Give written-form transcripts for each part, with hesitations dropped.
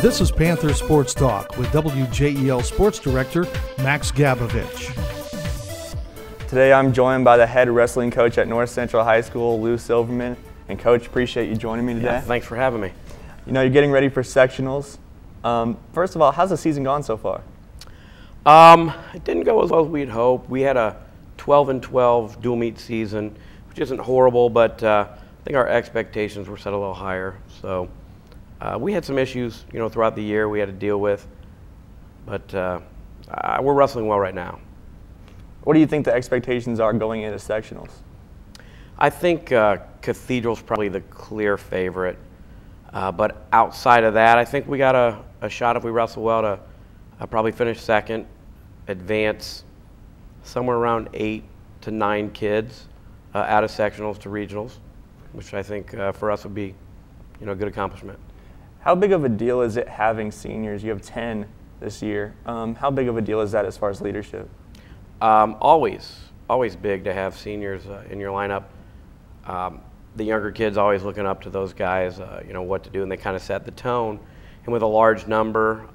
This is Panther Sports Talk with WJEL Sports Director Max Gabovitch. Today I'm joined by the head wrestling coach at North Central High School, Lou Silverman. And Coach, appreciate you joining me today. Yeah, thanks for having me. You know, you're getting ready for sectionals. First of all, how's the season gone so far? It didn't go as well as we'd hoped. We had a 12-12 dual meet season, which isn't horrible, but I think our expectations were set a little higher. So we had some issues, you know, throughout the year we had to deal with, but we're wrestling well right now. What do you think the expectations are going into sectionals? I think Cathedral's probably the clear favorite, but outside of that, I think we got a shot if we wrestle well to probably finish second, advance somewhere around 8 to 9 kids out of sectionals to regionals, which I think for us would be, you know, a good accomplishment. How big of a deal is it having seniors? You have 10 this year. How big of a deal is that as far as leadership? Always big to have seniors in your lineup. The younger kids always looking up to those guys, you know, what to do, and they kind of set the tone. And with a large number,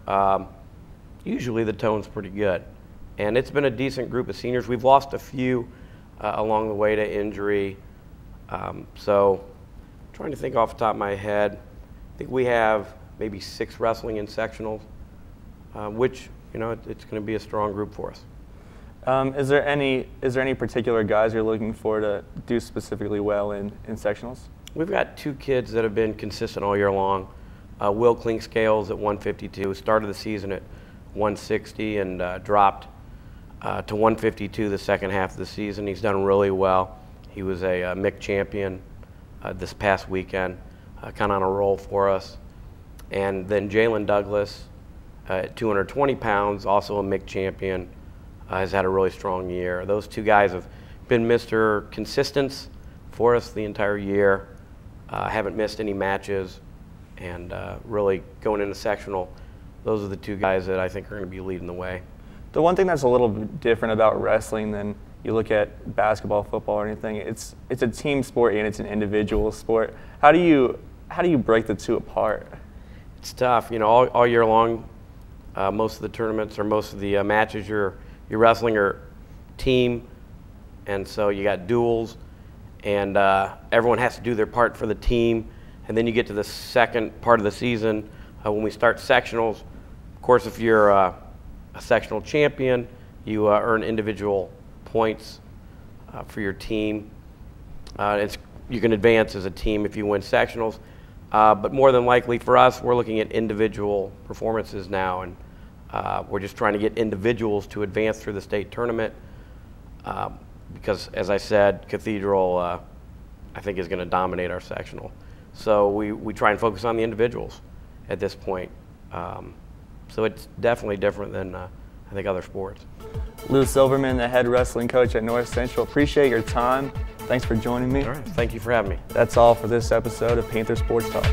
usually the tone's pretty good. And it's been a decent group of seniors. We've lost a few along the way to injury. So trying to think off the top of my head, I think we have maybe 6 wrestling in sectionals, which, you know, it's going to be a strong group for us. Is there any particular guys you're looking for to do specifically well in sectionals? We've got 2 kids that have been consistent all year long. Will Clinkscales at 152, started the season at 160 and dropped to 152 the second half of the season. He's done really well. He was a MIC champion this past weekend, kind of on a roll for us. And then Jalen Douglas at 220 pounds, also a MIC champion, has had a really strong year. Those 2 guys have been Mr. Consistence for us the entire year, haven't missed any matches, and really going into sectional, those are the 2 guys that I think are going to be leading the way. The one thing that's a little bit different about wrestling than you look at basketball, football, or anything, it's a team sport and it's an individual sport. How do you break the 2 apart? It's tough, you know, all year long. Most of the tournaments or most of the matches you're wrestling are team, and so you got duels, and everyone has to do their part for the team. And then you get to the second part of the season when we start sectionals. Of course, if you're a sectional champion, you earn individual points for your team. You can advance as a team if you win sectionals, but more than likely for us, we're looking at individual performances now, and we're just trying to get individuals to advance through the state tournament because, as I said, Cathedral I think is going to dominate our sectional. So we try and focus on the individuals at this point. So it's definitely different than I think other sports. Lou Silverman, the head wrestling coach at North Central. Appreciate your time. Thanks for joining me. All right, thank you for having me. That's all for this episode of Panther Sports Talk.